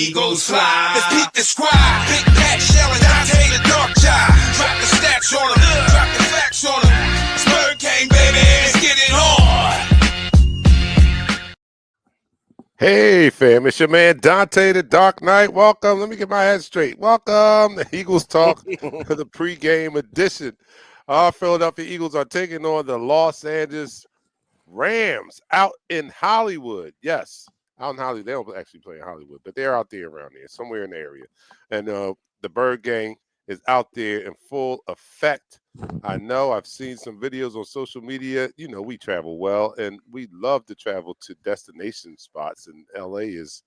Eagles fly. Let's peep the squad. Big Pat Shell and Dante the Dark Child. Drop the stats on them. Drop the facts on them. Spur King, baby. Let's get it on. Hey, fam, it's your man Dante the Dark Knight. Welcome. Let me get my head straight. Welcome to Eagles Talk for the pregame edition. Our Philadelphia Eagles are taking on the Los Angeles Rams out in Hollywood. Yes, out in Hollywood. They don't actually play in Hollywood, but they're out there around there, somewhere in the area. And the Bird Gang is out there in full effect. I know I've seen some videos on social media. You know, we travel well, and we love to travel to destination spots. And LA is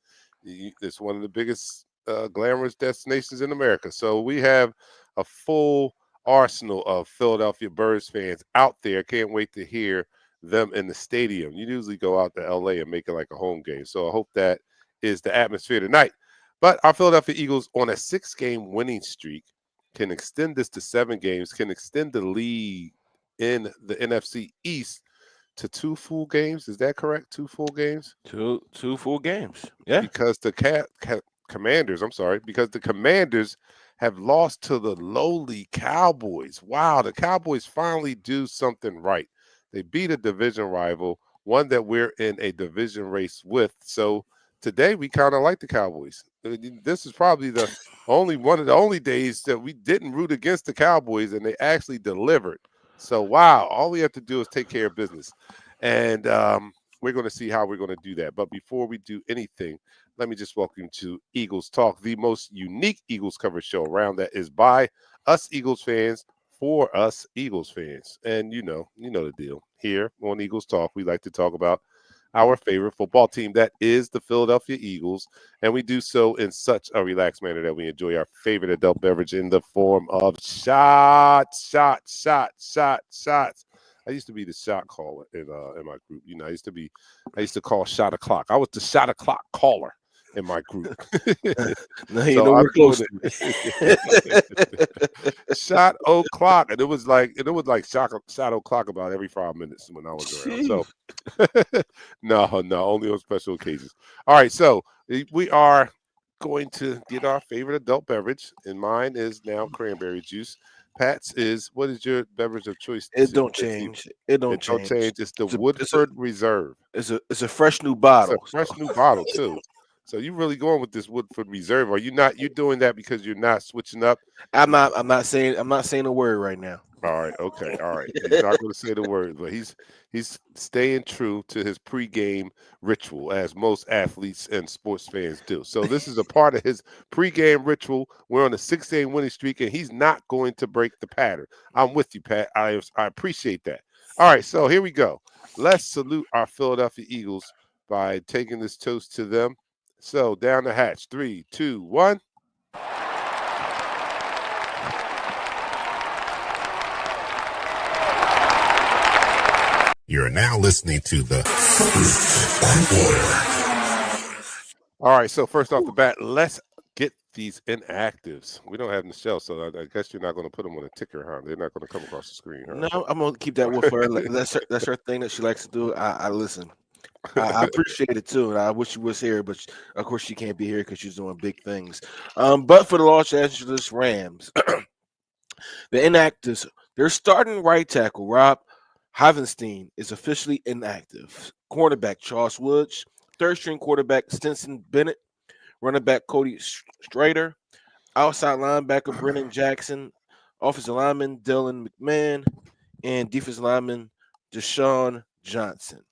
one of the biggest glamorous destinations in America. So we have a full arsenal of Philadelphia Birds fans out there. Can't wait to hear them in the stadium. You usually go out to LA and make it like a home game. So I hope that is the atmosphere tonight. But our Philadelphia Eagles on a 6-game winning streak can extend this to 7 games, can extend the lead in the NFC East to 2 full games. Is that correct? 2 full games? Two full games. Yeah. Because the Commanders have lost to the lowly Cowboys. Wow, the Cowboys finally do something right. They beat a division rival, one that we're in a division race with. So today we kind of like the Cowboys. This is probably one of the only days that we didn't root against the Cowboys, and they actually delivered. So, wow, all we have to do is take care of business. And we're going to see how we're going to do that. But before we do anything, let me just welcome you to Eagles Talk, the most unique Eagles coverage show around that is by us Eagles fans for us Eagles fans. And you know the deal. Here on Eagles Talk, we like to talk about our favorite football team, that is the Philadelphia Eagles, and we do so in such a relaxed manner that we enjoy our favorite adult beverage in the form of shots. I used to be the shot caller in my group. You know, I used to call shot o'clock. I was the shot o'clock caller in my group. No, you know we're close. Shot o'clock, and it was like shot o'clock about every 5 minutes when I was around. So no, only on special occasions. All right, so we are going to get our favorite adult beverage, and mine is now cranberry juice. Pat's is, what is your beverage of choice? It don't change. It don't change. It's the Woodford Reserve. It's a fresh new bottle. It's a fresh new bottle too. So you really going with this Woodford Reserve? Are you not? You're doing that because you're not switching up? I'm not saying a word right now. All right. Okay. All right. He's not going to say the word, but he's staying true to his pregame ritual, as most athletes and sports fans do. So this is a part of his pregame ritual. We're on a 6-game winning streak, and he's not going to break the pattern. I'm with you, Pat. I appreciate that. All right. So here we go. Let's salute our Philadelphia Eagles by taking this toast to them. So down the hatch, 3, 2, 1. You're now listening to the All right, so first off the bat, let's get these inactives. We don't have Michelle, so I guess you're not going to put them on a ticker, huh? They're not going to come across the screen, huh? No, I'm going to keep that with her. That's her thing that she likes to do. I listen. I appreciate it too, and I wish she was here, but of course she can't be here because she's doing big things. But for the Los Angeles Rams, the inactives, their starting right tackle Rob Havenstein is officially inactive. Cornerback Charles Woods, third-string quarterback Stinson Bennett, running back Cody Strader, outside linebacker Brennan Jackson, offensive lineman Dylan McMahon, and defensive lineman Deshaun Johnson.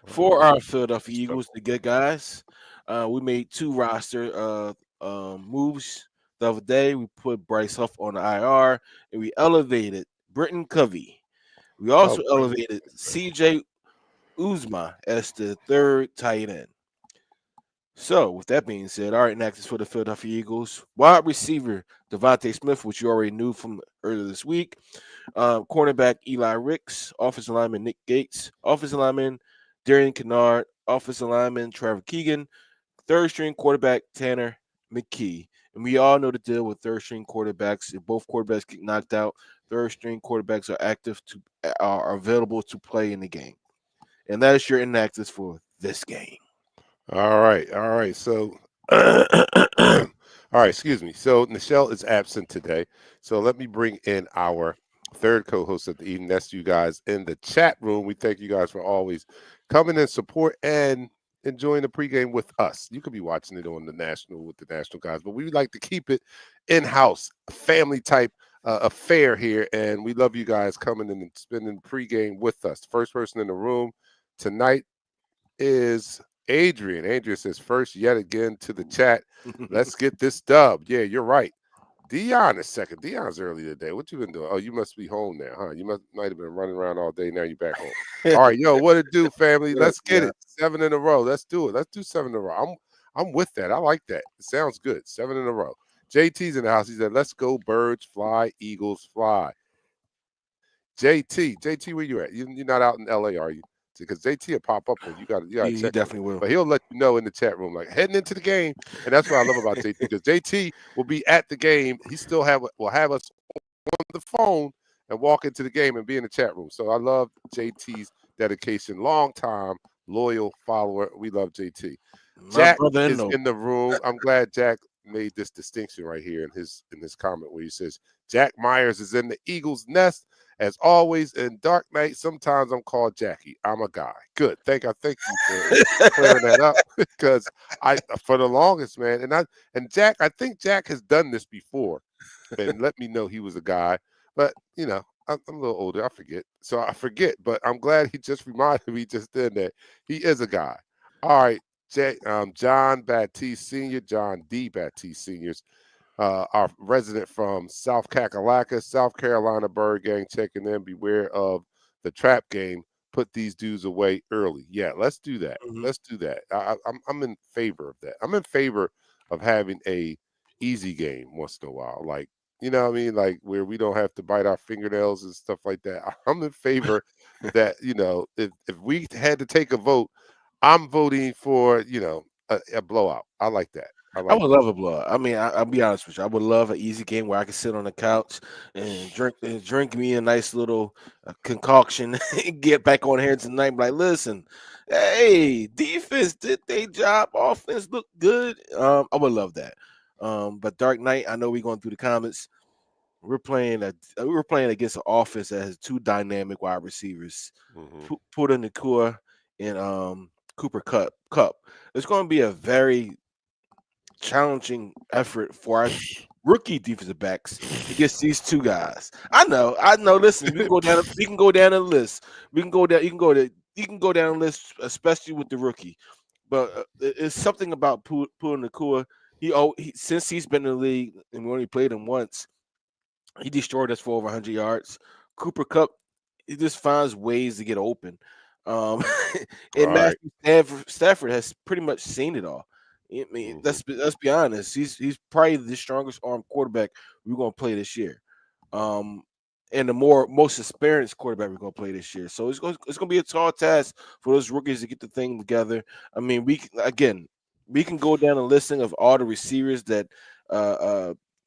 For our Philadelphia Eagles, the good guys, we made 2 roster moves the other day. We put Bryce Huff on the IR, and we elevated Britton Covey. We also elevated C.J. Uzma as the 3rd tight end. So, with that being said, all right, next is for the Philadelphia Eagles. Wide receiver Devontae Smith, which you already knew from earlier this week. Cornerback Eli Ricks. Offensive lineman Nick Gates. Offensive lineman Darian Kennard, offensive lineman Trevor Keegan, third-string quarterback Tanner McKee. And we all know the deal with third-string quarterbacks. If both quarterbacks get knocked out, third-string quarterbacks are available to play in the game. And that is your inactives for this game. All right. So All right, excuse me. So Nichelle is absent today. So let me bring in our third co-host of the evening. That's you guys in the chat room. We thank you guys for always coming in support and enjoying the pregame with us. You could be watching it on the national with the national guys, but we like to keep it in-house, a family type affair here. And we love you guys coming in and spending the pregame with us. First person in the room tonight is Adrian. Adrian says, first yet again to the chat. Let's get this dub. Yeah, you're right. Dion is second. Dion's early today. What you been doing? Oh, you must be home now, huh? You might have been running around all day. Now you're back home. All right, yo, what it do, family? What up, Let's get yeah. it. 7 in a row. Let's do it. Let's do 7 in a row. I'm with that. I like that. It sounds good. 7 in a row. JT's in the house. He said, "Let's go, birds fly, eagles fly." JT, where you at? You're not out in LA, are you? Because JT will pop up on you. You got to He check with him. definitely will. But he'll let you know in the chat room, like heading into the game, and that's what I love about JT because JT will be at the game. He still will have us on the phone and walk into the game and be in the chat room. So I love JT's dedication. Long time loyal follower. We love JT. My Jack brother in is law. in the room. I'm glad Jack made this distinction right here in his comment where he says Jack Myers is in the Eagles' nest as always. In Dark Knight, sometimes I'm called Jackie. I'm a guy. Good. Thank you for clearing that up because I for the longest, man, and Jack, I think Jack has done this before and let me know he was a guy. But I'm a little older. I forget, so I forget. But I'm glad he just reminded me just then that he is a guy. All right, John Baptiste Senior, John D. Baptiste Seniors, our resident from South Kakalaka, South Carolina Bird Gang, checking in. Beware of the trap game. Put these dudes away early. Yeah, let's do that. Mhm. Let's do that. I'm in favor of that. I'm in favor of having a easy game once in a while. Like, you know what I mean? Like where we don't have to bite our fingernails and stuff like that. I'm in favor that, if we had to take a vote, I'm voting for, a blowout. I like that. I I like would that. love a blowout. I mean, I'll be honest with you. I would love an easy game where I can sit on the couch and drink me a nice little concoction and get back on here tonight. And be like, listen, hey, defense did their job. Offense looked good. I would love that. But Dark Knight, I know we're going through the comments. We were playing against an offense that has two dynamic wide receivers, Hmm. Puda Nakua and Cooper Cup. It's going to be a very challenging effort for our rookie defensive backs against these two guys. I know. Listen, we can go down. We can go down the list. We can go down. You can go to. You can go down the list, especially with the rookie. But it's something about Puda Nakua. Since he's been in the league and we only played him once, he destroyed us for over 100 yards. Cooper Cup, he just finds ways to get open. Um, All and right. Matthew Stafford has pretty much seen it all. I mean, Hmm. let's be honest. He's probably the strongest arm quarterback we're gonna play this year. Um, and the most experienced quarterback we're gonna play this year. So it's gonna be a tall task for those rookies to get the thing together. I mean, we can go down a listing of all the receivers that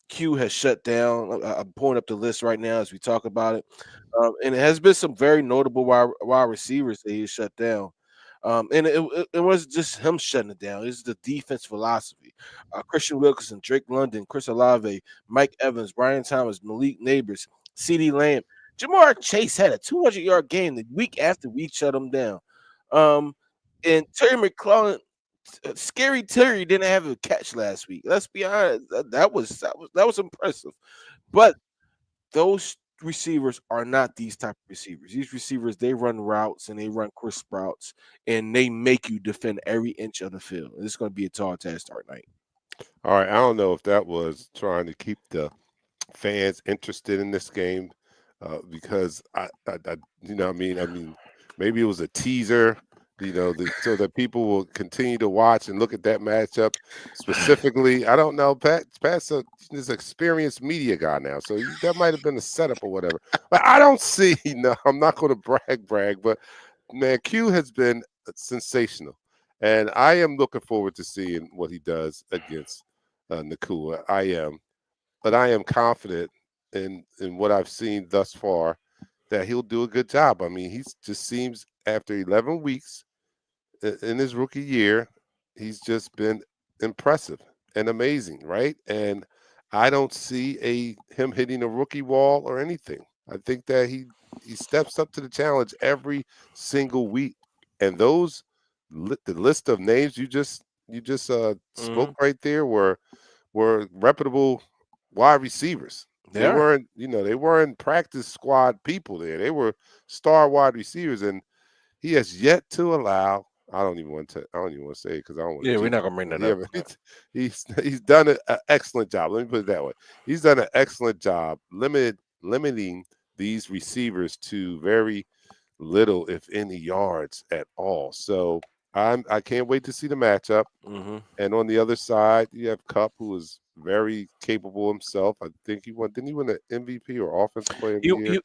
Q has shut down. I'm pulling up the list right now as we talk about it, and it has been some very notable wide receivers that he shut down. And it wasn't just him shutting it down; it's the defense philosophy. Christian Wilkerson, Drake London, Chris Olave, Mike Evans, Brian Thomas, Malik Neighbors, C.D. Lamb, Jamar Chase had a 200-yard game the week after we shut him down. Um, and Terry McClellan, Scary Terry didn't have a catch last week. Let's be honest, that was impressive. But those receivers are not these type of receivers. These receivers, they run routes and they run crisp routes and they make you defend every inch of the field. It's going to be a tall task start night. All right. I don't know if that was trying to keep the fans interested in this game because I mean, maybe it was a teaser, so that people will continue to watch and look at that matchup specifically. I don't know. Pat's this experienced media guy now, so that might have been a setup or whatever. But I don't see. No, I'm not going to brag, but man, Q has been sensational, and I am looking forward to seeing what he does against Nakua. But I am confident in what I've seen thus far that he'll do a good job. I mean, he just seems after 11 weeks in his rookie year, he's just been impressive and amazing, right? And I don't see him hitting a rookie wall or anything. I think that he steps up to the challenge every single week, and the list of names you just spoke Hmm. right there were reputable wide receivers. They are. They weren't practice squad people there. They were star wide receivers, and he has yet to allow. I don't even want to say it because I don't want Yeah, to we're jinx not it. gonna bring But that up. he's done an excellent job. Let me put it that way. He's done an excellent job limiting these receivers to very little, if any, yards at all. So I can't wait to see the matchup. Hmm. And on the other side, you have Cup, who is very capable himself. I think he won. Didn't he win the MVP or Offensive Player of the Year?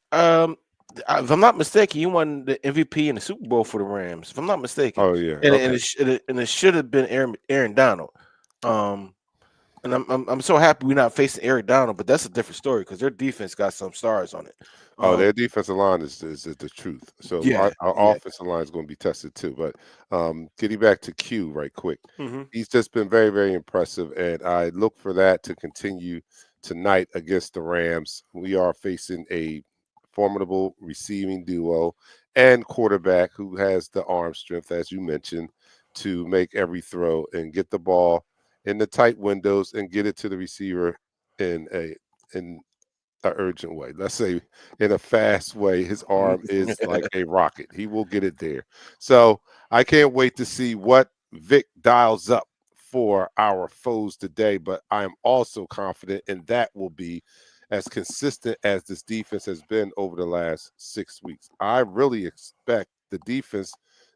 If I'm not mistaken, he won the MVP in the Super Bowl for the Rams. If I'm not mistaken, Oh yeah. and Okay. it should have been Aaron Donald. Um, and I'm so happy we're not facing Aaron Donald, but that's a different story because their defense got some stars on it. Oh, Um, their defensive line is the truth. So yeah, our yeah. offensive line is going to be tested too. But getting back to Q right quick, Hmm. he's just been very, very impressive, and I look for that to continue tonight against the Rams. We are facing a formidable receiving duo and quarterback who has the arm strength, as you mentioned, to make every throw and get the ball in the tight windows and get it to the receiver in a urgent way. Let's say in a fast way, his arm is like a rocket. He will get it there. So I can't wait to see what Vic dials up for our foes today. But I am also confident, and that will be as consistent as this defense has been over the last 6 weeks. I really expect the defense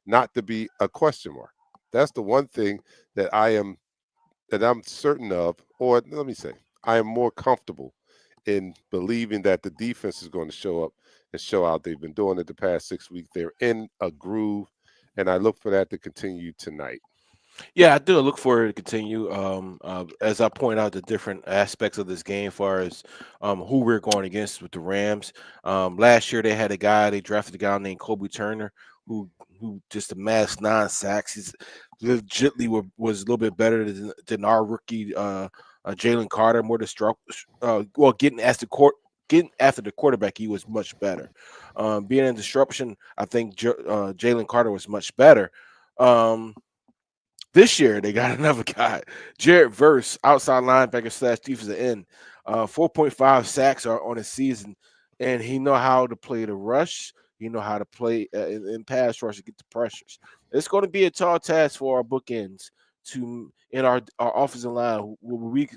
not to be a question mark. That's the one thing that I'm certain of, or let me say, I am more comfortable in believing that the defense is going to show up and show out. They've been doing it the past 6 weeks. They're in a groove, and I look for that to continue tonight. Yeah, I do look forward to continue. As I point out the different aspects of this game, as far as who we're going against with the Rams. Last year they had a guy they drafted a guy named Kobe Turner who just amassed 9 sacks. He's legitly was a little bit better than our rookie Jalen Carter. More well, getting after the quarterback, he was much better. Being in disruption, I think Jalen Carter was much better. Um, this year they got another guy, Jared Verse, outside linebacker slash defensive end. 4.5 sacks are on his season, and he know how to play the rush. He know how to play in pass rush to get the pressures. It's going to be a tall task for our bookends to in our offensive line. We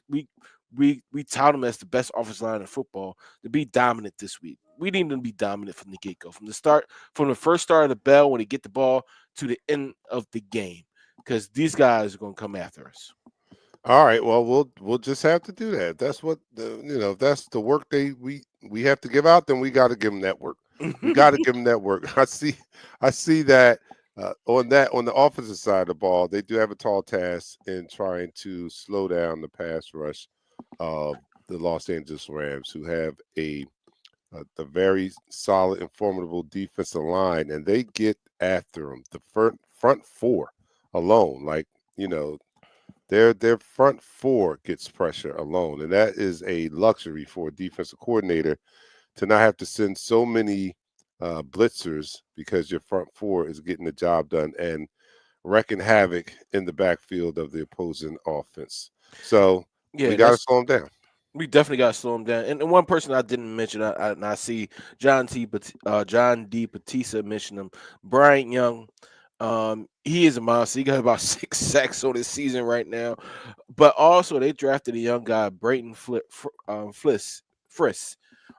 tout them as the best offensive line in football to be dominant this week. We need them to be dominant from the get go, from the first start of the bell when they get the ball to the end of the game because these guys are going to come after us. All right. Well, we'll just have to do that. If that's what if that's the work we have to give out, then we got to give them that work. We got to give them that work. I see that on the offensive side of the ball, they do have a tall task in trying to slow down the pass rush of the Los Angeles Rams, who have a very solid and formidable defensive line, and they get after them. The front four alone, like you know, their front four gets pressure alone, and that is a luxury for a defensive coordinator to not have to send so many blitzers because your front four is getting the job done and wrecking havoc in the backfield of the opposing offense. So we Yeah, got to that's slow them down. we definitely got to slow him down. And one person I didn't mention, and I see John D. Batista mentioned him, Brian Young. He is a monster. He got about 6 sacks on his season right now. But also, they drafted a young guy, Brayton Friss,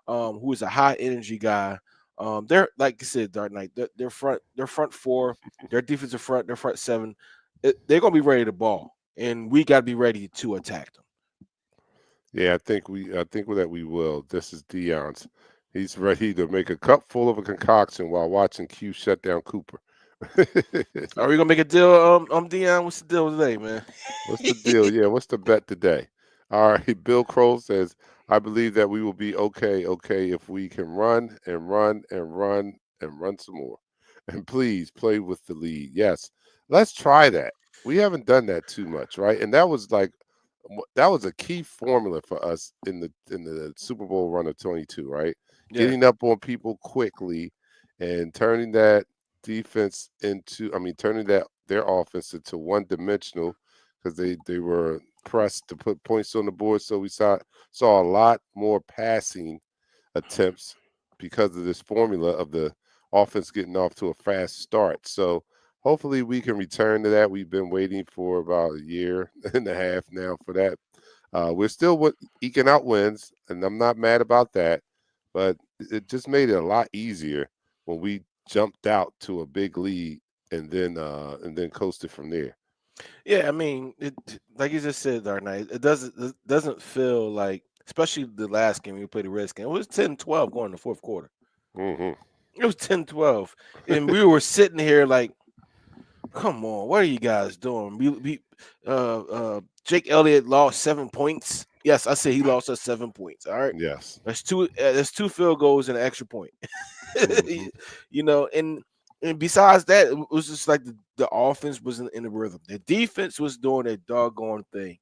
who is a high energy guy. They're like you said, Dark Knight. Their front four, their defensive front, their front seven, they're gonna be ready to ball, and we got to be ready to attack them. Yeah, I think that we will. This is Dion's. He's ready to make a cup full of a concoction while watching Q shut down Cooper. Are we gonna make a deal? Dion, what's the deal today, man? What's the deal? Yeah, what's the bet today? All right, Bill Kroll says, I believe that we will be okay, if we can run and run and run and run some more. And please play with the lead. Yes, let's try that. We haven't done that too much, right? And that was like that was a key formula for us in the Super Bowl run of 22, right? Yeah. Getting up on people quickly and turning that turning that their offense into one dimensional because they were pressed to put points on the board. So we saw a lot more passing attempts because of this formula of the offense getting off to a fast start. So hopefully we can return to that. We've been waiting for about a year and a half now for that. We're still eking out wins, and I'm not mad about that. But it just made it a lot easier when we jumped out to a big lead and then coasted from there. Yeah, I mean, like you just said, Dark Knight, it doesn't feel like, especially the last game we played the Redskins. It was 10-12 going in the fourth quarter. Hmm. It was 10-12. And we were sitting here like, come on, what are you guys doing? Jake Elliott lost 7 points. Yes, I said he lost us 7 points. All right. Yes. That's two field goals and an extra point. Hmm. you know, and besides that, it was just like the offense wasn't in the rhythm. The defense was doing their doggone thing,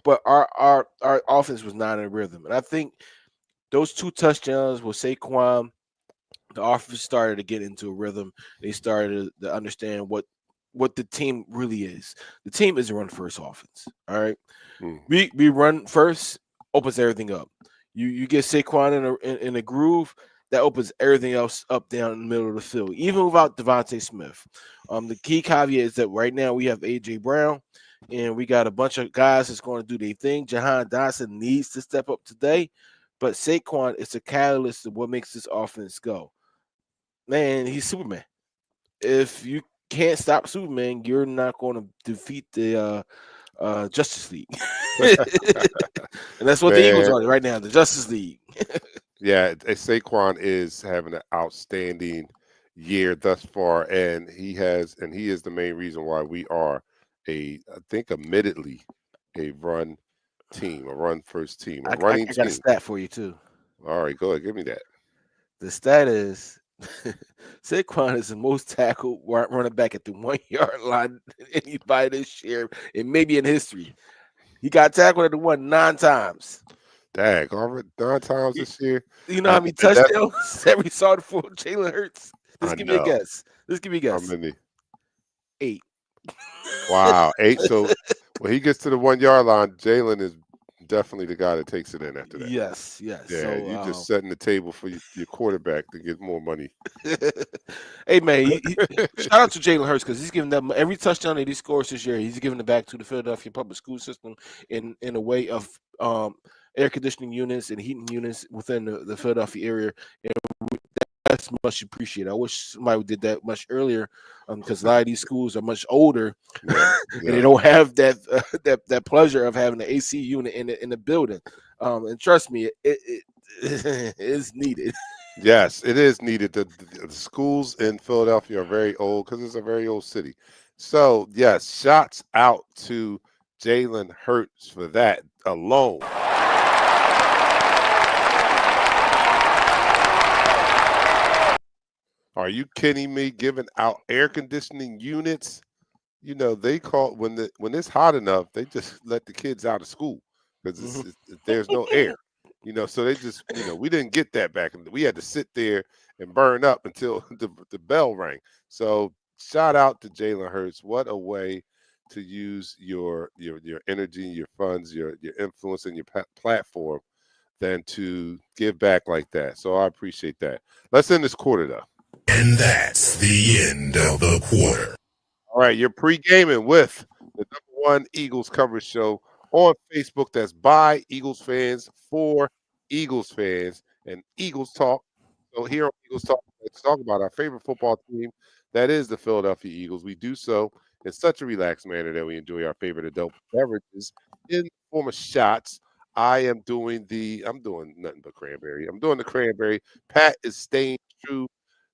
but our offense was not in rhythm. And I think those two touchdowns with Saquon, the offense started to get into a rhythm. They started to understand what the team really is. The team is a run first offense. All right. Hmm. We run first, opens everything up. You get Saquon in a groove that opens everything else up down in the middle of the field, even without Devontae Smith. The key caveat is that right now we have AJ Brown, and we got a bunch of guys that's going to do their thing. Jahan Dotson needs to step up today, but Saquon is a catalyst of what makes this offense go. Man, he's Superman. If you can't stop Superman, you're not going to defeat the Justice League. And that's what the Eagles Man, are right now, the Justice League. yeah, Saquon is having an outstanding year thus far, and he is the main reason why we are I think, admittedly, a run team, a run first team, a running I got a team. stat for you too. All right, go ahead, give me that. The stat is Saquon is the most tackled running back at the 1 yard line than anybody this year, and maybe in history. He got tackled at the one 9 times. Dag, already 9 times You, this year. you know how many And that's touchdowns that we saw for Jalen Hurts? I Just give me a know guess. Just give me a how guess. many. 8. Wow, 8. So when he gets to the 1 yard line, Jalen is definitely the guy that takes it in after that. Yes, yes. Yeah, So you just setting the table for your quarterback to get more money. hey man, shout out to Jalen Hurts because he's giving them every touchdown that he scores this year. He's giving it back to the Philadelphia public school system in a way of air conditioning units and heating units within the Philadelphia area. And that's much appreciated. I wish somebody did that much earlier because a lot of these schools are much older Yeah, and they yeah. don't have that pleasure of having the AC unit in the building. And trust me, it is needed. Yes, it is needed. The schools in Philadelphia are very old because it's a very old city. So, yes, shots out to Jalen Hurts for that alone. Are you kidding me? Giving out air conditioning units? You know, they call when it's hot enough, they just let the kids out of school because Mhm. there's no air. You know, so they just we didn't get that back, and we had to sit there and burn up until the bell rang. So shout out to Jalen Hurts. What a way to use your energy, your funds, your influence, and your platform than to give back like that. So I appreciate that. Let's end this quarter though. And that's the end of the quarter. All right, you're pre-gaming with the #1 Eagles coverage show on Facebook. That's by Eagles fans for Eagles fans and Eagles Talk. So here on Eagles Talk, let's talk about our favorite football team. That is the Philadelphia Eagles. We do so in such a relaxed manner that we enjoy our favorite adult beverages in the form of shots. I'm doing nothing but cranberry. I'm doing the cranberry. Pat is staying true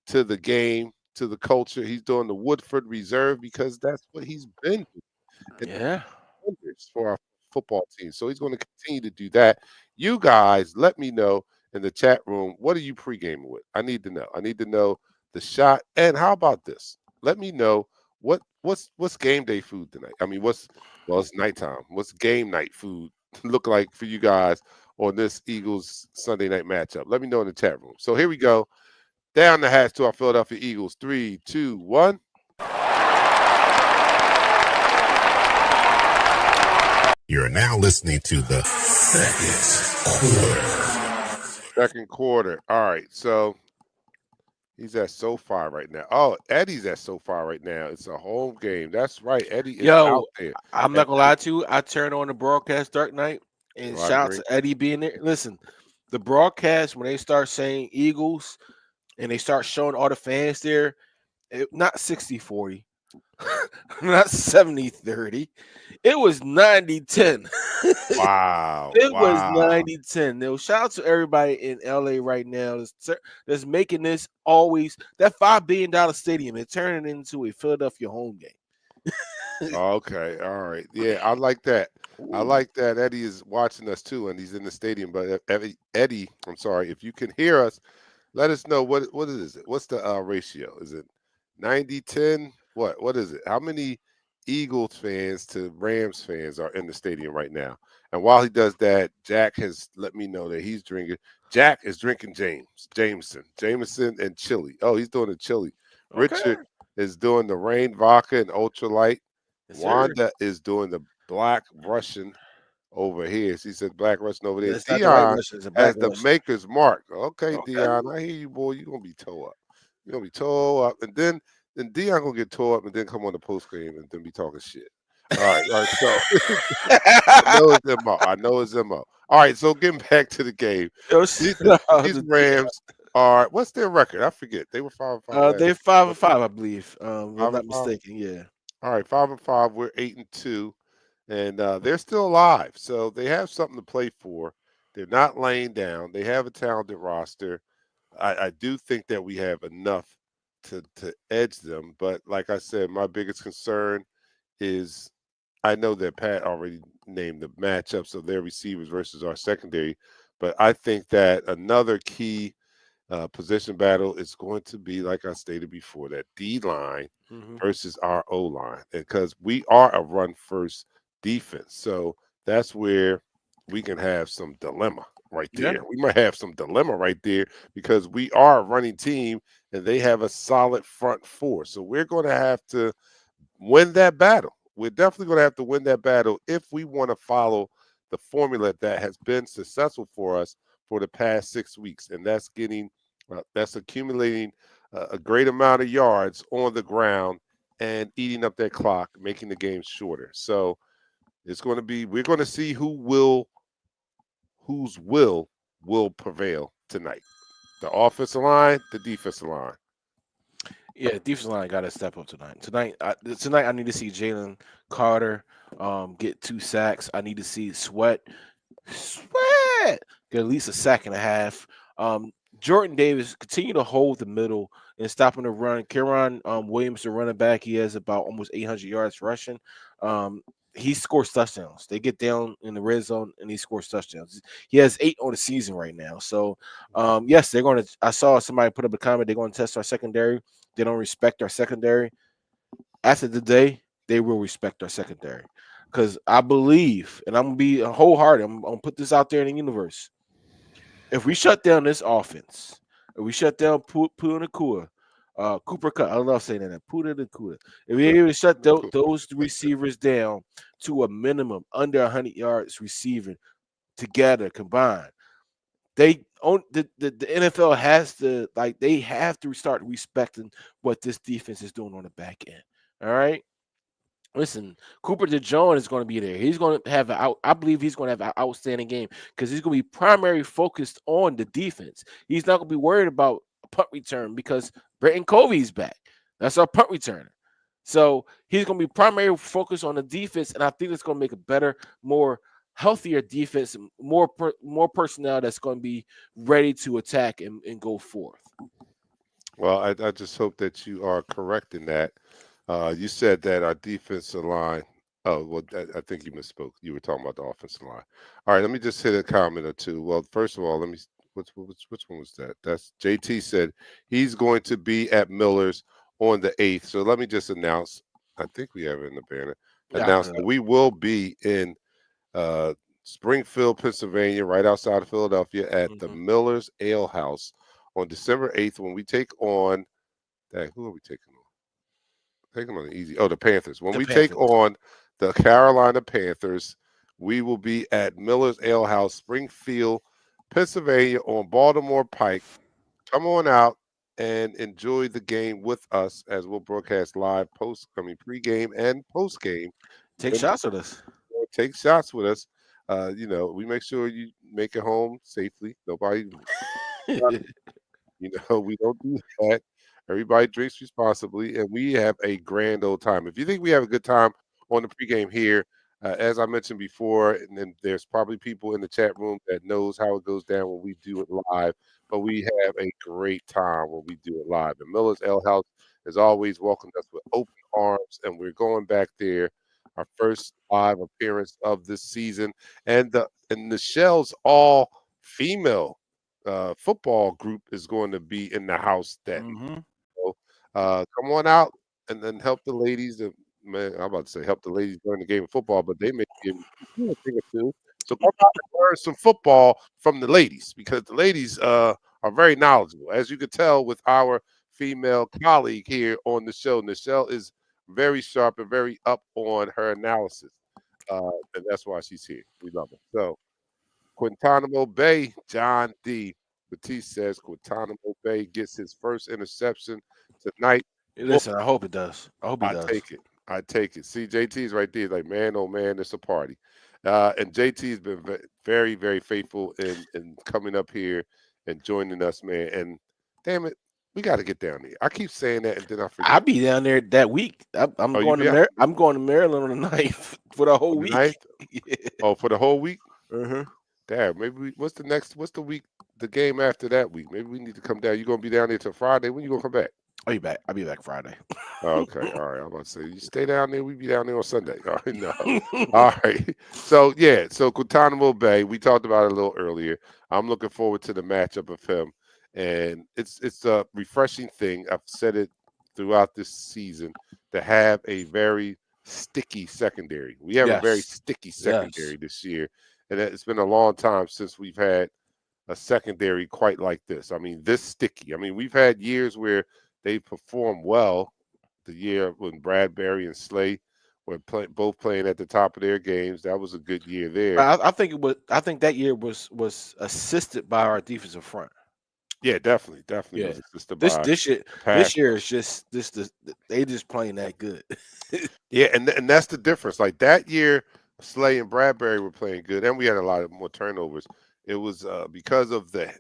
to the game, to the culture. He's doing the Woodford Reserve because that's what he's been doing in Yeah. wonders for our football team. So he's going to continue to do that. You guys, let me know in the chat room, what are you pre-gaming with? I need to know. I need to know the shot. And how about this? Let me know what what's game day food tonight? I mean, it's nighttime. What's game night food look like for you guys on this Eagles Sunday night matchup? Let me know in the chat room. So here we go. Down the hatch to our Philadelphia Eagles. 3, 2, 1. You're now listening to the Second quarter. All right. So he's at SoFi right now. Oh, Eddie's at SoFi right now. It's a home game. That's right. Eddie is out there. I'm not gonna lie to you. I turned on the broadcast Dark Night, and Oh, I shout out agree. to Eddie being there. Listen, the broadcast when they start saying Eagles and they start showing all the fans there, not 60-40, not 70-30. It was 90-10. Wow. It was Wow. 90-10. Now, shout out to everybody in LA right now that's making this always that $5 billion stadium and turning it into a Philadelphia home game. Okay. All right. Yeah, I like that. I Ooh. like that. Eddie is watching us too, and he's in the stadium. But Eddie, I'm sorry, if you can hear us, let us know what is it? What's the ratio? Is it 90-10? What is it? How many Eagles fans to Rams fans are in the stadium right now? And while he does that, Jack has let me know that he's drinking. Jack is drinking Jameson, and chili. Oh, he's doing the chili. Okay. Richard is doing the rain vodka and ultralight. Yes, sir. Wanda is doing the black Russian over here. She said black Russian over there. That's not the white Dion Russian, it's a black has the Russian. maker's mark. Okay, Okay. Dion, I hear you, boy. You're gonna be toe up. You're gonna be toe up. And then Dion gonna get toe up and then come on the post game and then be talking shit. All right. So I know it's MO. I know it's MO. All right, so getting back to the game. These Rams are what's their record? I forget. They were 5-5. They're 5-5, I believe. If I'm 5 not and 5. mistaken. Yeah. All right, 5-5. We're 8-2, and they're still alive, so they have something to play for. They're not laying down. They have a talented roster. I do think that we have enough to edge them, but like I said, my biggest concern is I know that Pat already named the matchups of their receivers versus our secondary, but I think that another key position battle is going to be, like I stated before, that D line Mm-hmm. versus our O line, because we are a run first defense. So that's where we can have some dilemma right Yeah. there. We might have some dilemma right there because we are a running team and they have a solid front four. So we're going to have to win that battle. We're definitely going to have to win that battle if we want to follow the formula that has been successful for us for the past 6 weeks, and that's accumulating a great amount of yards on the ground and eating up that clock, making the game shorter. So it's going to be we're going to see whose will prevail tonight. The offensive line, the defensive line. Yeah, defensive line got to step up tonight. Tonight, I need to see Jalen Carter get 2 sacks. I need to see Sweat get at least a sack and a half. Jordan Davis continue to hold the middle and stopping the run. Kieran Williams, the running back, he has about almost 800 yards rushing. He scores touchdowns. They get down in the red zone and he scores touchdowns. He has 8 on the season right now. So, yes, they're going to. I saw somebody put up a comment. They're going to test our secondary. They don't respect our secondary. After the day, they will respect our secondary. Because I believe, and I'm going to be wholehearted, I'm going to put this out there in the universe. If we shut down this offense, if we shut down Puka Nakua, Cooper Cup, I love saying that, Puka Nakua. If we able to shut those receivers down to a minimum under 100 yards receiving together combined, they own the NFL has to they have to start respecting what this defense is doing on the back end. All right. Listen, Cooper DeJohn is going to be there. He's going to have I believe he's going to have an outstanding game because he's going to be primary focused on the defense. He's not going to be worried about a punt return because Brenton Covey's back. That's our punt returner. So he's going to be primary focused on the defense, and I think it's going to make a better, more healthier defense, more personnel that's going to be ready to attack and go forth. Well, I just hope that you are correct in that. You said that our defensive line. Oh, well, I think you misspoke. You were talking about the offensive line. All right, let me just hit a comment or two. Well, first of all, let me. Which one was that? That's JT said he's going to be at Miller's on the 8th. So let me just announce I think we have it in the banner. Yeah, I put Announced it that up. we will be in uh, Springfield, Pennsylvania, right outside of Philadelphia, at the Mhm. Miller's Ale House on December 8th when we take on. Who are we taking on? Take them on the easy. Oh, the Panthers. When The we take Panthers. on the Carolina Panthers, we will be at Miller's Ale House, Springfield, Pennsylvania, on Baltimore Pike. Come on out and enjoy the game with us as we'll broadcast live pregame and postgame. Take When shots with us. take shots with us. We make sure you make it home safely. Nobody we don't do that. Everybody drinks responsibly, and we have a grand old time. If you think we have a good time on the pregame here, as I mentioned before, and then there's probably people in the chat room that knows how it goes down when we do it live. But we have a great time when we do it live. And Miller's Ale House has always welcomed us with open arms, and we're going back there. Our first live appearance of this season, and the Shell's all female football group is going to be in the house that Mhm. so, come on out and then help the ladies. Man, I'm about to say help the ladies learn the game of football, but they may be able to do a thing or two. So come out and learn some football from the ladies because the ladies are very knowledgeable. As you can tell with our female colleague here on the show, Nichelle is very sharp and very up on her analysis. And that's why she's here. We love her. So Guantanamo Bay, John D. Batiste says Guantanamo Bay gets his first interception tonight. Hey, listen, I hope it does. I hope he I does. take it. I take it. See, JT's right there. Like, man, oh man, it's a party. And JT's been very, very faithful in coming up here and joining us, man. And damn it, we got to get down there. I keep saying that, and then I I'll forget. be down there that week. I'm Oh, you going to be out I'm going to Maryland on the 9th for the whole on the week. 9th? Yeah. Oh, for the whole week? Uh-huh. Damn, maybe what's the next? What's the week? The game after that week? Maybe we need to come down. You gonna be down there till Friday? When you gonna come back? I'll be back Friday. Oh, okay, all right. I'm about to say you stay down there. We be down there on Sunday. All right, no, all right. So yeah, so Guantanamo Bay. We talked about it a little earlier. I'm looking forward to the matchup of him, and it's a refreshing thing. I've said it throughout this season to have a very sticky secondary. We have a very Yes. sticky Yes. secondary this year, and it's been a long time since we've had a secondary quite like this. I mean, this sticky. I mean, we've had years where they performed well. The year when Bradbury and Slay were both playing at the top of their games, that was a good year there. I think it was. I think that year was assisted by our defensive front. Yeah, definitely Yeah. was assisted This by this year the pass. this year is just they just playing that good. Yeah, and that's the difference. Like that year, Slay and Bradbury were playing good, and we had a lot of more turnovers. It was because of the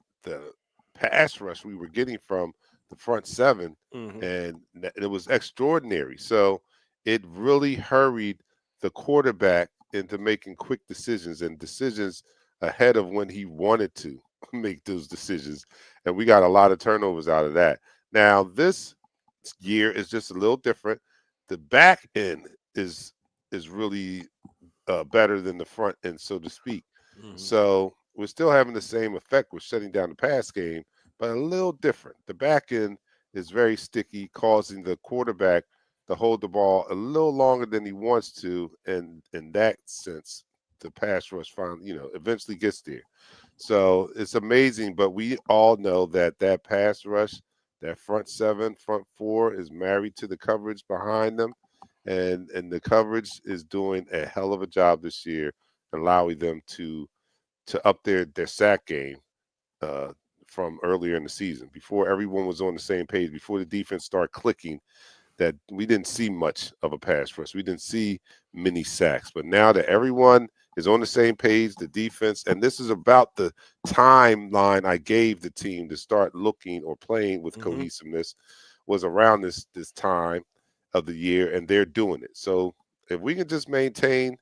pass rush we were getting from the front seven, Mhm. and it was extraordinary. So it really hurried the quarterback into making quick decisions and decisions ahead of when he wanted to make those decisions, and we got a lot of turnovers out of that. Now this year is just a little different. The back end is really better than the front end, so to speak. Mhm. So we're still having the same effect with shutting down the pass game, but a little different. The back end is very sticky, causing the quarterback to hold the ball a little longer than he wants to, and in that sense, the pass rush finally, eventually gets there. So it's amazing, but we all know that that pass rush, that front seven, front four is married to the coverage behind them, and the coverage is doing a hell of a job this year, allowing them to up their sack game uh, from earlier in the season before everyone was on the same page, before the defense started clicking. That we didn't see much of a pass rush. We didn't see many sacks. But now that everyone is on the same page, the defense, and this is about the timeline I gave the team to start looking or playing with Mhm. cohesiveness was around this time of the year, and they're doing it. So if we can just maintain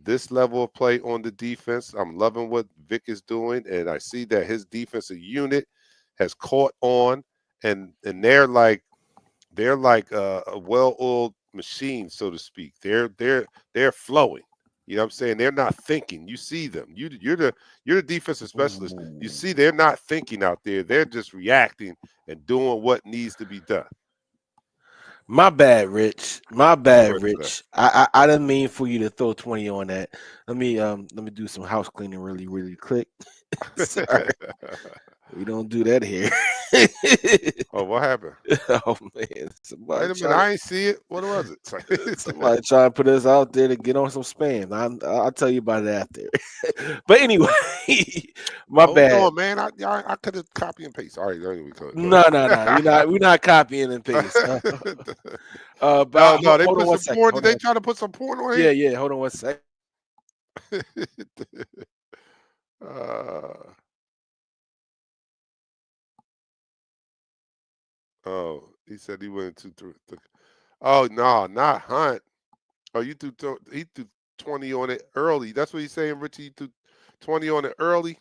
this level of play on the defense, I'm loving what Vic is doing, and I see that his defensive unit has caught on, and they're like a well-oiled machine, so to speak. They're flowing. You know what I'm saying? They're not thinking. You see them. You're the defensive specialist. You Ooh. see they're not thinking out there. They're just reacting and doing what needs to be done. My bad, Rich. My Go bad, ahead, sir. Rich. I didn't mean for you to throw 20 on that. Let me do some house cleaning really quick. Sorry, we don't do that here. Oh, what happened? Oh man, Wait a minute, I ain't see it. What was it? somebody trying to put us out there to get on some spam. I'll tell you about it after. But anyway, my Hold bad. on, man. I could have copy and paste. All right, anyway, go No, no, no. We're not copying and paste. ahead. But No, no, they hold on put one some second. porn. Hold Did on. they try to put some porn on Yeah, here? yeah. Hold on one second. uh, oh, he said he went to. Oh no, not Hunt. Oh, he threw 20 on it early. That's what he's saying, Richie. You threw 20 on it early.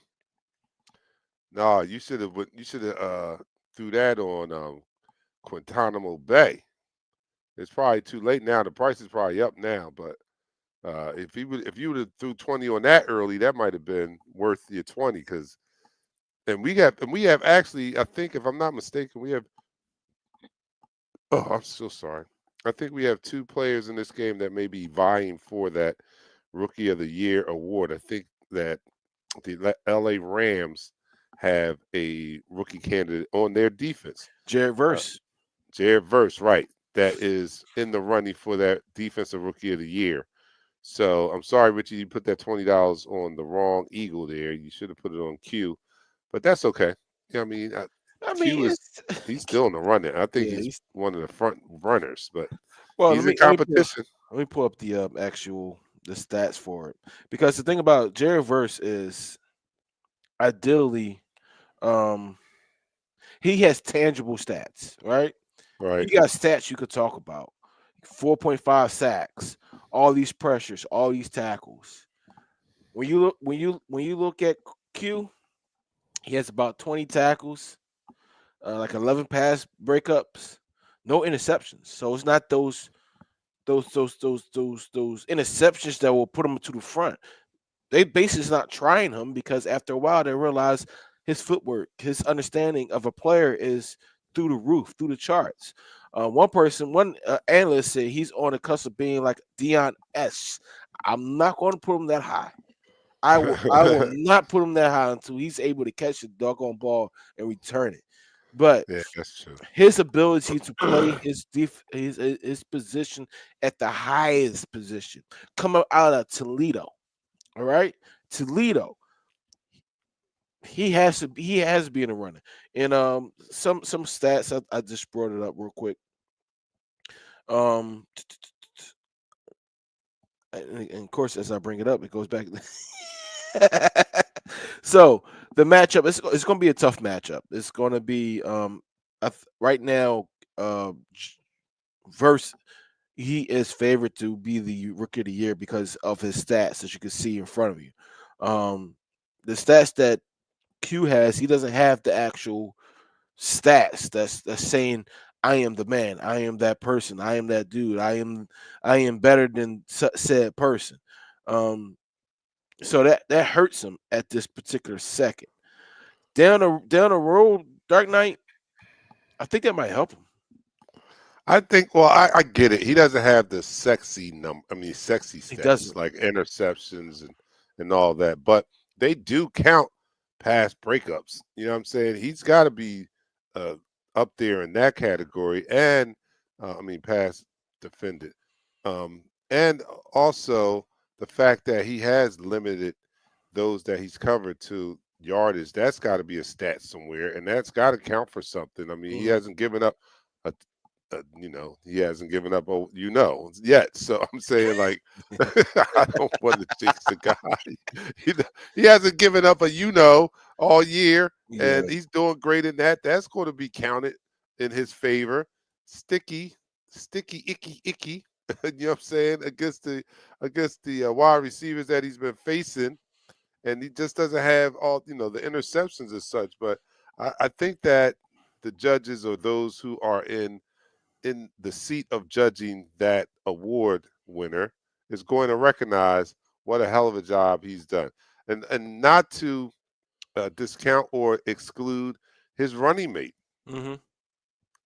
No, you should have. You should have threw that on Guantanamo Bay. It's probably too late now. The price is probably up now, but if you would have threw 20 on that early, that might have been worth your 20 because we have actually, I think if I'm not mistaken, we have oh, I'm so sorry. I think we have two players in this game that may be vying for that Rookie of the Year award. I think that the LA Rams have a rookie candidate on their defense. Jared Uh, Verse. Jared Verse, right, that is in the running for that defensive rookie of the year. So I'm sorry, Richie, you put that $20 on the wrong Eagle there. You should have put it on Q, but that's okay. Yeah, I mean, I mean, Q is it's he's still in the running. I think yeah. he's one of the front runners, but Well, he's let in me let me pull competition. let me pull up the actual the stats for it because the thing about Jared Verse is ideally um he has tangible stats, right? Right. He got stats you could talk about. 4.5 sacks, all these pressures, all these tackles. When you look at Q, he has about 20 tackles, like 11 pass breakups, no interceptions. So it's not those interceptions that will put him to the front. They basically not trying him because after a while they realize his footwork, his understanding of a player is through the roof, through the charts. One analyst said he's on the cusp of being like Dion S. I'm not going to put him that high. I will not put him that high until he's able to catch the doggone ball and return it. But Yeah, that's true. his ability to play his position at the highest position, coming out of Toledo, all right, Toledo, he has to be in the running. And some stats I just brought it up real quick. Um, and of course, as I bring it up, it goes back. So the matchup it's going to be a tough matchup. It's going to be right now. Verse he is favored to be the rookie of the year because of his stats as you can see in front of you. Um, the stats that Q has, he doesn't have the actual stats that's saying I am the man, I am that person, I am that dude, I am better than said person. Um, so that hurts him at this particular second. Down the road, Dark Knight, I think that might help him. I think. Well, I get it. He doesn't have the sexy number. I mean, sexy He stats doesn't. like interceptions and all that. But they do count pass breakups. You know what I'm saying? He's got to be uh, up there in that category, and I mean, pass defended, and also the fact that he has limited those that he's covered to yardage. That's got to be a stat somewhere, and that's got to count for something. I mean, he Mhm. hasn't given up a he hasn't given up yet. So I'm saying like I don't want to jinx the guy. he, he hasn't given up all year, Yeah. and he's doing great in that. That's going to be counted in his favor. Sticky, sticky, icky. You know what I'm saying against the wide receivers that he's been facing, and he just doesn't have all the interceptions as such. But I think that the judges or those who are in the seat of judging that award winner is going to recognize what a hell of a job he's done, and not to discount or exclude his running mate Mhm.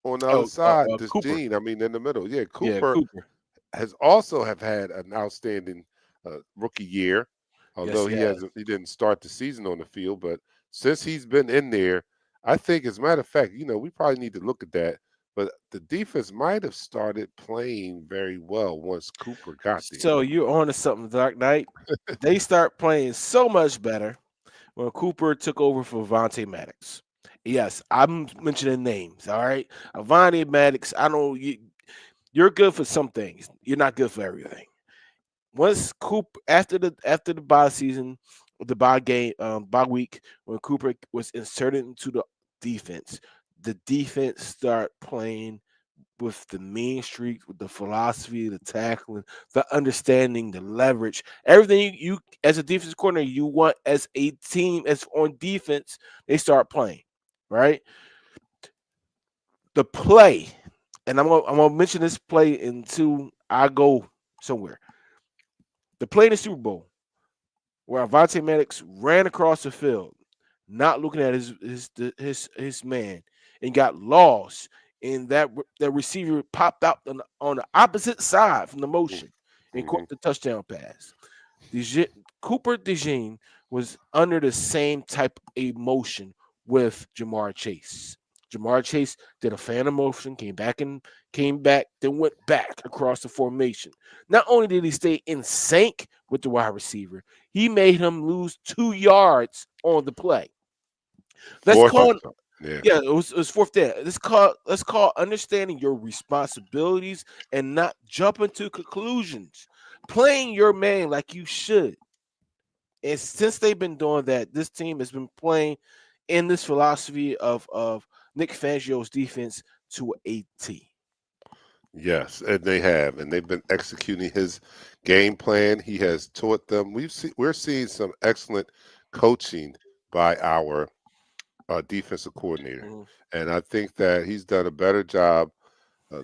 on the other side, this Cooper. Gene, I mean, in the middle. Yeah, Yeah, Cooper Cooper. has also have had an outstanding rookie year, Yes, although he has. he didn't start the season on the field. But since he's been in there, I think, as a matter of fact, we probably need to look at that. But the defense might have started playing very well once Cooper got there. So you're on to something, Dark Knight. They start playing so much better when Cooper took over for Vontae Maddox. Yes, I'm mentioning names. All right, Vontae Maddox. I know you're good for some things. You're not good for everything. Once Cooper after the bye season, the bye game, bye week, when Cooper was inserted into the defense start playing with the mean streak, with the philosophy, the tackling, the understanding, the leverage, everything you as a defense coordinator you want as a team as on defense, they start playing, right? The play, and I'm gonna mention this play until I go somewhere. The play in the Super Bowl where Avante Maddox ran across the field, not looking at his man, and got lost. And that receiver popped out on the opposite side from the motion and Mm-hmm. caught the touchdown pass. Cooper DeJean was under the same type of emotion with Jamar Chase. Jamar Chase did a phantom motion, came back, then went back across the formation. Not only did he stay in sync with the wide receiver, he made him lose 2 yards on the play. Let's Fourth, call yeah. yeah, it was fourth down. Let's call understanding your responsibilities and not jumping to conclusions. Playing your man like you should. And since they've been doing that, this team has been playing in this philosophy of Nick Fangio's defense to a T. Yes, and they have, and they've been executing his game plan. He has taught them. We're seeing some excellent coaching by our defensive coordinator, Mhm. and I think that he's done a better job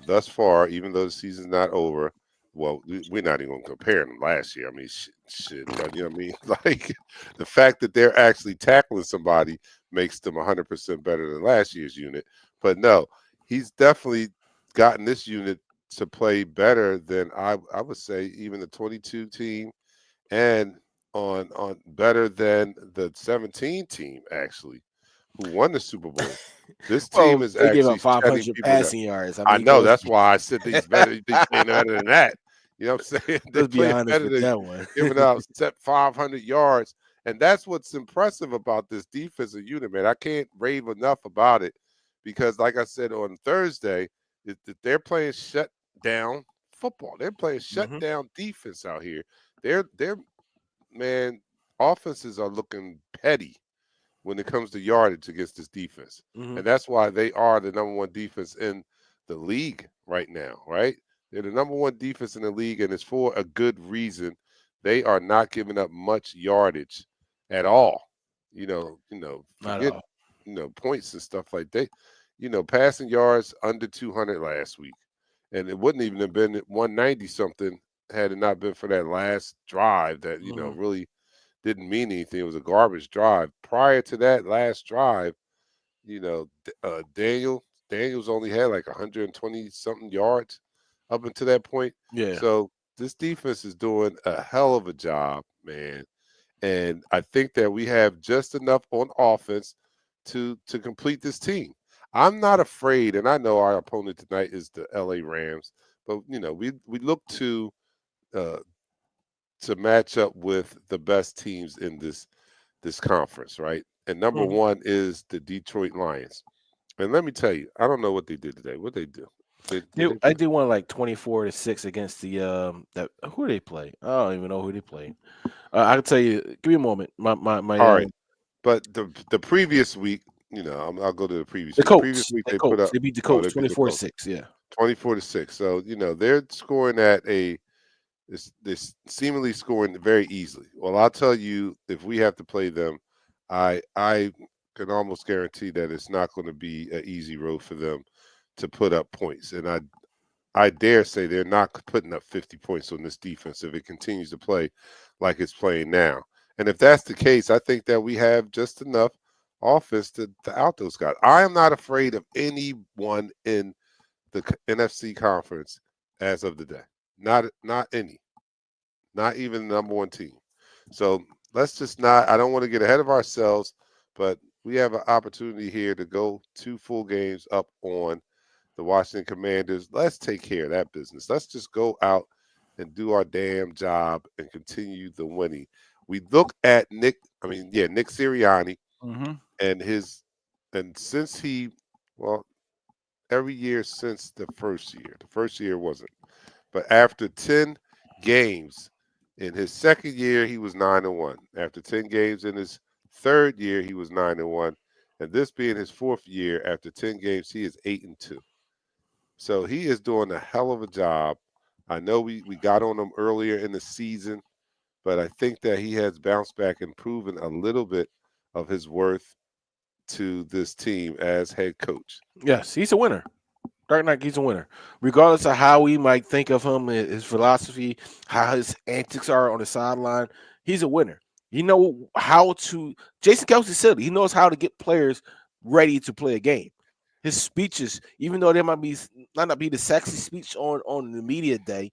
thus far, even though the season's not over. Well, we're not even going to compare them last year. I mean, shit, you know what I mean? Like the fact that they're actually tackling somebody makes them 100% better than last year's unit. But no, he's definitely gotten this unit to play better than I would say even the 22 team, and on better than the 17 team actually, who won the Super Bowl. This team Well, is they gave actually up shutting 500 people down. passing yards. I I mean, know, let's that's be, why I said he's better. He's playing better than that. You know what I'm saying? They're let's be playing honest better with than that one. giving out set 500 yards, and that's what's impressive about this defensive unit, man. I can't rave enough about it because, like I said on Thursday, that they're playing shut down football. They're playing shut Mhm, down defense out here. They're man, offenses are looking petty when it comes to yardage against this defense. mhm. And that's why they are the number one defense in the league right now, right? They're the number one defense in the league, and it's for a good reason. They are not giving up much yardage at all. Not at Forget, all. points and stuff like that. Passing yards under 200 last week. And it wouldn't even have been 190 something had it not been for that last drive that, Mhm. really didn't mean anything. It was a garbage drive. Prior to that last drive, Daniels only had like 120 something yards up until that point. Yeah. So this defense is doing a hell of a job, man. And I think that we have just enough on offense to complete this team. I'm not afraid, and I know our opponent tonight is the LA Rams, but we look uh, to match up with the best teams in this conference, right? And number Mhm. one is the Detroit Lions. And let me tell you, I don't know what they did today. What they do? Did they I play? did one like 24-6 against the that who they play. I don't even know who they played. I can tell you. Give me a moment. My All right, but the previous week, I'll go to the previous the week. The previous Colts. week The they put Colts. up, They beat the oh, Colts they beat the Colts 24-6. Yeah. 24-6. So they're scoring at this seemingly scoring very easily. Well, I'll tell you, if we have to play them, I can almost guarantee that it's not going to be an easy road for them to put up points. And I dare say they're not putting up 50 points on this defense if it continues to play like it's playing now. And if that's the case, I think that we have just enough offense to out those guys. I am not afraid of anyone in the NFC conference as of the day. Not any. Not even the number one team. So let's just not. I don't want to get ahead of ourselves, but we have an opportunity here to go 2 full games up on the Washington Commanders. Let's take care of that business. Let's just go out and do our damn job and continue the winning. We look at Nick Sirianni and since every year since the first year wasn't, but after 10 games in his second year, he was 9-1. After 10 games in his third year, he was 9-1. And this being his fourth year, after 10 games, he is 8-2. So he is doing a hell of a job. I know we got on him earlier in the season, but I think that he has bounced back and proven a little bit of his worth to this team as head coach. Yes, he's a winner. Dark Knight, he's a winner. Regardless of how we might think of him, his philosophy, how his antics are on the sideline, he's a winner. You know how to. Jason Kelsey said he knows how to get players ready to play a game. His speeches, even though they might not be the sexy speech on the media day,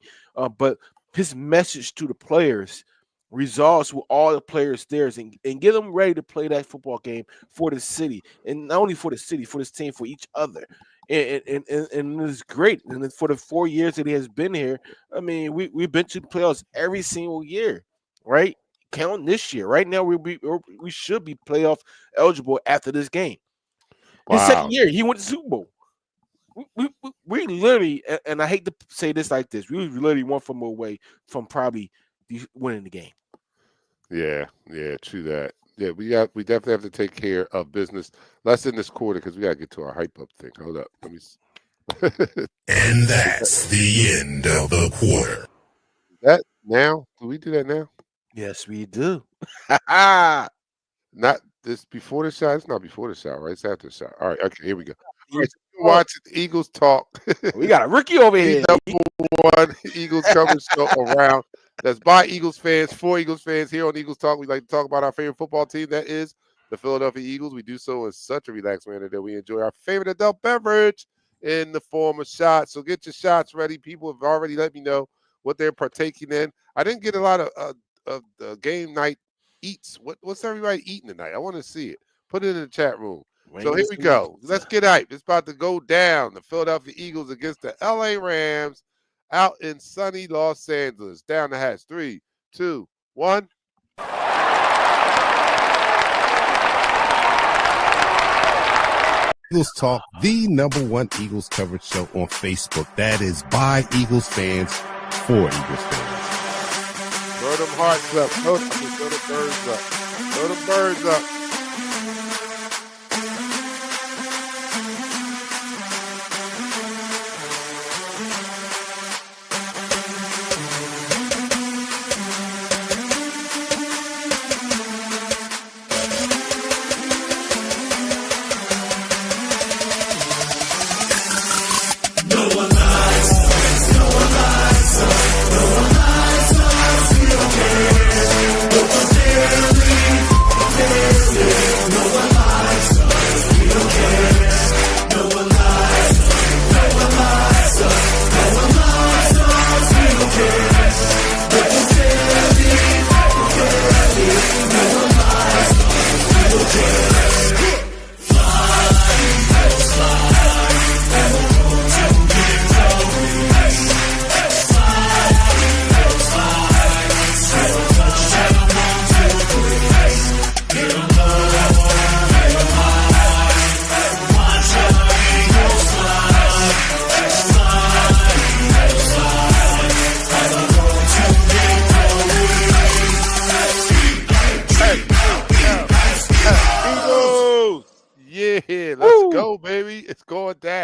but his message to the players resolves with all the players there and get them ready to play that football game for the city, and not only for the city, for this team, for each other. And it's great. And then for the 4 years that he has been here, I mean, we've been to the playoffs every single year, right? Count this year. Right now, we should be playoff eligible after this game. His second year, he went to the Super Bowl. We literally, and I hate to say this like this, we literally 1 from away from probably winning the game. Yeah, true that. Yeah, we definitely have to take care of business. Less in this quarter because we gotta get to our hype up thing. Hold up, let me. And that's the end of the quarter. That now? Do we do that now? Yes, we do. Not this before the shot. It's not before the shot, right? It's after the shot. All right, okay, here we go. All right, so we're watching the Eagles talk. We got a rookie over here. Number 1 Eagles coverage show around. That's by Eagles fans, for Eagles fans. Here on Eagles Talk, we like to talk about our favorite football team. That is the Philadelphia Eagles. We do so in such a relaxed manner that we enjoy our favorite adult beverage in the form of shots. So get your shots ready. People have already let me know what they're partaking in. I didn't get a lot of game night eats. What's everybody eating tonight? I want to see it. Put it in the chat room. So here we go. Let's get hyped. It's about to go down. The Philadelphia Eagles against the LA Rams out in sunny Los Angeles. Down the hatch. 3, 2, 1. Eagles Talk, the number 1 Eagles coverage show on Facebook. That is by Eagles fans, for Eagles fans. Throw them hearts up. Throw the birds up. Throw the birds up.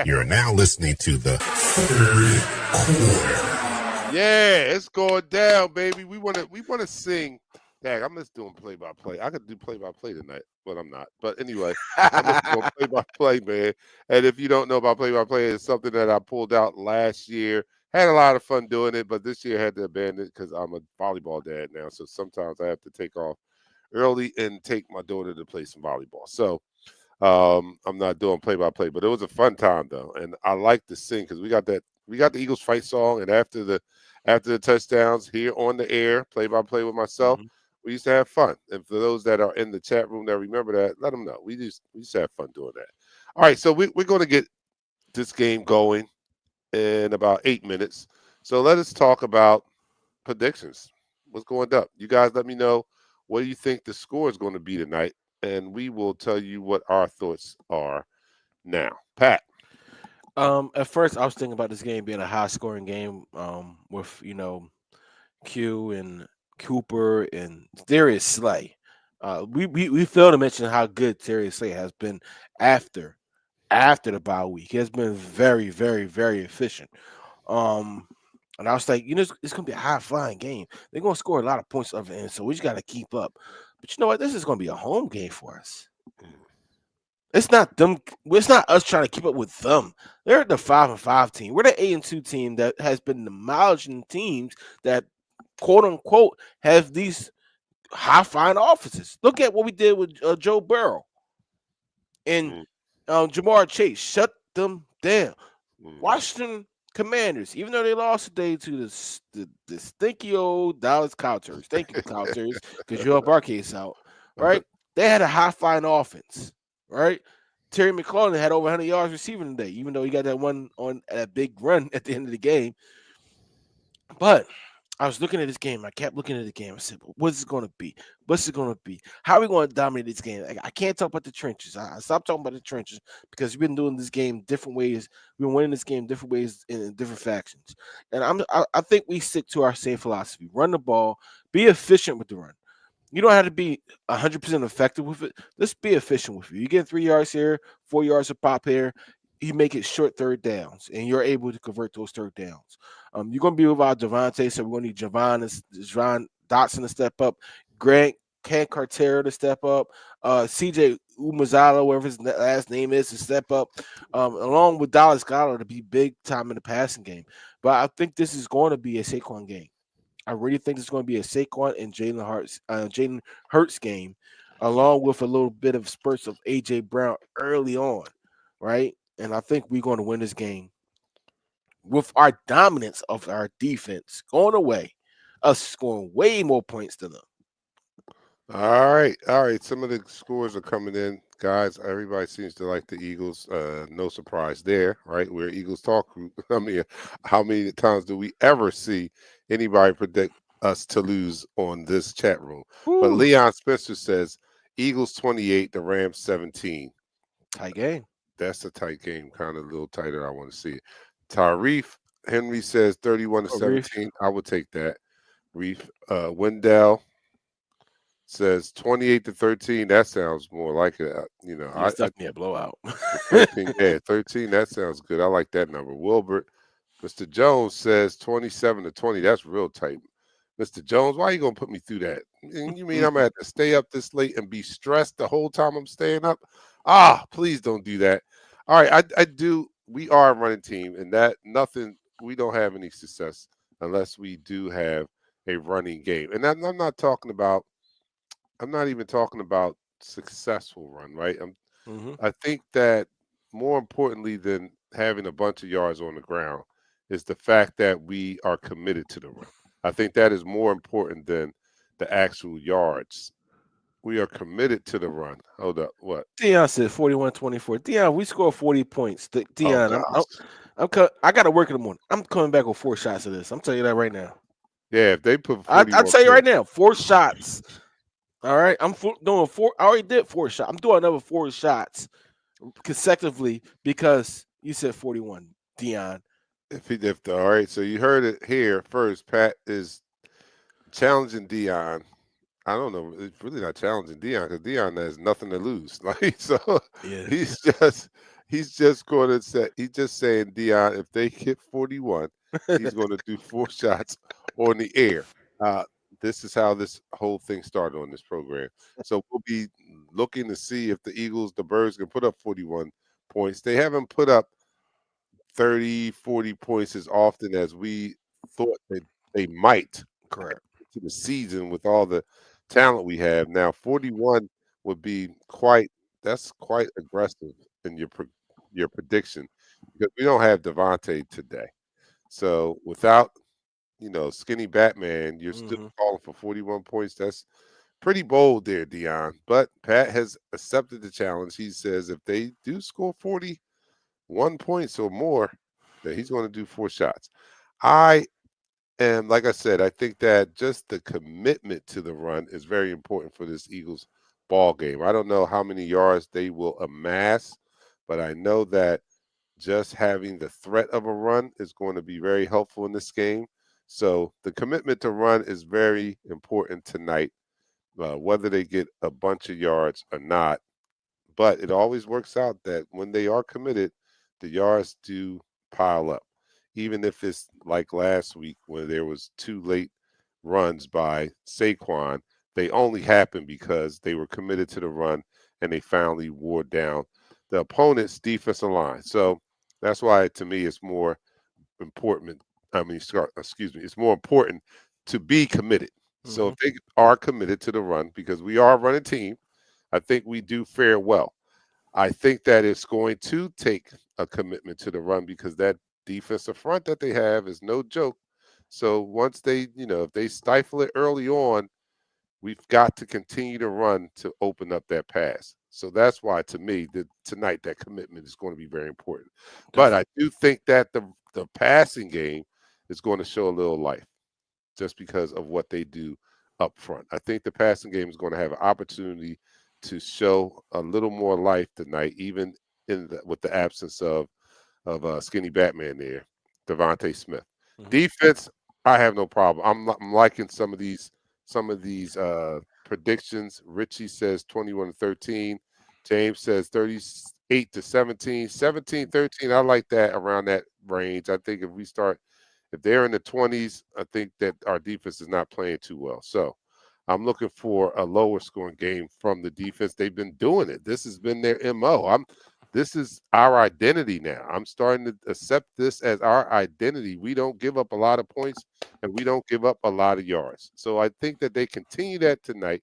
You're now listening to the third quarter. Yeah, it's going down, baby. We want to sing. Dang, I'm just doing play-by-play. I could do play-by-play tonight, but I'm not. But anyway, I'm just doing play-by-play, man. And if you don't know about play-by-play, it's something that I pulled out last year. Had a lot of fun doing it, but this year I had to abandon it because I'm a volleyball dad now. So sometimes I have to take off early and take my daughter to play some volleyball. So I'm not doing play by play, but it was a fun time though, and I like to sing because we got the Eagles fight song, and after the touchdowns here on the air, play by play with myself, Mhm. we used to have fun. And for those that are in the chat room that remember that, let them know we used to have fun doing that. All right, so we're going to get this game going in about 8 minutes. So let us talk about predictions. What's going up? You guys let me know what do you think the score is going to be tonight, and we will tell you what our thoughts are now. Pat. At first, I was thinking about this game being a high scoring game. With Q and Cooper and Darius Slay. We failed to mention how good Darius Slay has been after the bye week. He has been very, very, very efficient. Um, and I was like, it's gonna be a high flying game. They're gonna score a lot of points of the end, so we just gotta keep up. But you know what? This is gonna be a home game for us. It's not them. It's not us trying to keep up with them. They're the 5-5 team. We're the 8-2 team that has been demolishing teams that quote unquote have these high flying offenses. Look at what we did with Joe Burrow and Mm, Jamar Chase. Shut them down. mm. Washington Commanders, even though they lost today to the stinky old Dallas Cowboys. Thank you, Cowboys, because you helped our case out, right? They had a high flying offense, right? Terry McLaurin had over 100 yards receiving today, even though he got that one on that big run at the end of the game. But I was looking at this game. I kept looking at the game. I said, "What's it going to be? What's it going to be? How are we going to dominate this game?" I can't talk about the trenches. I stopped talking about the trenches because we've been doing this game different ways. We've been winning this game different ways in different factions. And I think we stick to our same philosophy: run the ball, be efficient with the run. You don't have to be 100% effective with it. Let's be efficient with it. You get 3 yards here, 4 yards of pop here. You make it short third downs, and you're able to convert those third downs. You're going to be without Javante, so we're going to need Javon Dotson to step up, Grant Ken Cartera to step up, CJ Umazala, whatever his last name is, to step up, along with Dallas Goddard to be big time in the passing game. But I think this is going to be a Saquon game. I really think it's going to be a Saquon and Jalen Hurts game, along with a little bit of spurts of AJ Brown early on, right? And I think we're going to win this game with our dominance of our defense going away, us scoring way more points than them. All right, all right. Some of the scores are coming in, guys. Everybody seems to like the Eagles. No surprise there, right? We're Eagles talk group. I mean, how many times do we ever see anybody predict us to lose on this chat room? But Whew, Leon Spencer says Eagles 28, the Rams 17. tight game. That's a tight game, kind of a little tighter. I want to see it. Tarif Henry says 31 to Oh, Reef. 17. I would take that. Reef Wendell says 28 to 13. That sounds more like it. Yeah, it's definitely a blowout. 13. Yeah, 13. That sounds good. I like that number. Wilbert, Mr. Jones says 27 to 20. That's real tight. Mr. Jones, why are you gonna put me through that? You mean I'm gonna have to stay up this late and be stressed the whole time I'm staying up? Ah, please don't do that. All right, I do. We are a running team, and that nothing. We don't have any success unless we do have a running game. And I'm not talking about. I'm not even talking about successful run, right? hmm I think that more importantly than having a bunch of yards on the ground is the fact that we are committed to the run. I think that is more important than the actual yards. We are committed to the run. Hold up, what? Dion said 41-24. Dion, we scored 40 points. Oh Dion, gosh, I got to work in the morning. I'm coming back with 4 shots of this. I'm telling you that right now. yeah. If they put I'll 41 tell you right points, now, 4 shots. All right, doing four. I already did 4 shots. I'm doing another 4 shots consecutively because you said 41, Dion. all right. So you heard it here first. Pat is challenging Dion. I don't know. It's really not challenging Dion because Dion has nothing to lose. Like so, Yeah, he's just he's just going to say he's just saying Dion if they hit 41, he's going to do 4 shots on the air. Uh, this is how this whole thing started on this program. So we'll be looking to see if the Eagles, the Birds, can put up 41 points. They haven't put up 30, 40 points as often as we thought that they might correct. to the season with all the talent we have now. 41 would be quite that's quite aggressive in your prediction because we don't have Devontae today. So without Skinny Batman, you're still Hmm. calling for 41 points. That's pretty bold there, Dion. But Pat has accepted the challenge. He says if they do score 41 points or more, then he's going to do 4 shots. I am, like I said, I think that just the commitment to the run is very important for this Eagles ball game. I don't know how many yards they will amass, but I know that just having the threat of a run is going to be very helpful in this game. So the commitment to run is very important tonight, whether they get a bunch of yards or not. But it always works out that when they are committed, the yards do pile up. Even if it's like last week when there was 2 late runs by Saquon, they only happened because they were committed to the run and they finally wore down the opponent's defensive line. So that's why, to me, it's more important. Excuse me, it's more important to be committed. So Hmm. if they are committed to the run, because we are a running team, I think we do fare well. I think that it's going to take a commitment to the run because that defensive front that they have is no joke. So once if they stifle it early on, we've got to continue to run to open up that pass. So that's why, to me, tonight that commitment is going to be very important. But I Definitely. do think that the passing game is going to show a little life just because of what they do up front. I think the passing game is going to have an opportunity to show a little more life tonight, even with the absence of Skinny Batman there, Devontae Smith. Hmm. Defense, I have no problem. I'm liking some of these predictions. Richie says 21-13. James says 38-17. 17-13. I like that around that range. I think if they're in the 20s, I think that our defense is not playing too well. So I'm looking for a lower scoring game from the defense. They've been doing it. This has been their MO. This is our identity now. I'm starting to accept this as our identity. We don't give up a lot of points and we don't give up a lot of yards. So I think that they continue that tonight.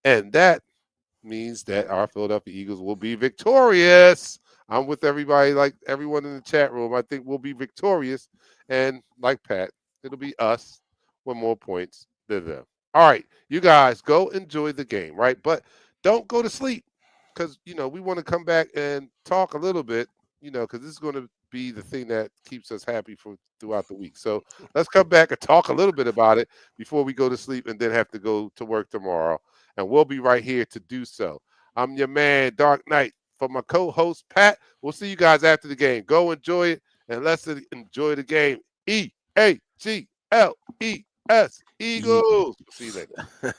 And that means that our Philadelphia Eagles will be victorious. I'm with everybody, like everyone in the chat room. I think we'll be victorious. And like Pat, it'll be us with more points than them. All right, you guys go enjoy the game, right? But don't go to sleep because, we want to come back and talk a little bit, because this is going to be the thing that keeps us happy for throughout the week. So let's come back and talk a little bit about it before we go to sleep and then have to go to work tomorrow, and we'll be right here to do so. I'm your man, Dark Knight. For my co-host, Pat, we'll see you guys after the game. Go enjoy it, and let's enjoy the game. EAGLES, Eagles. Eagles. See you later.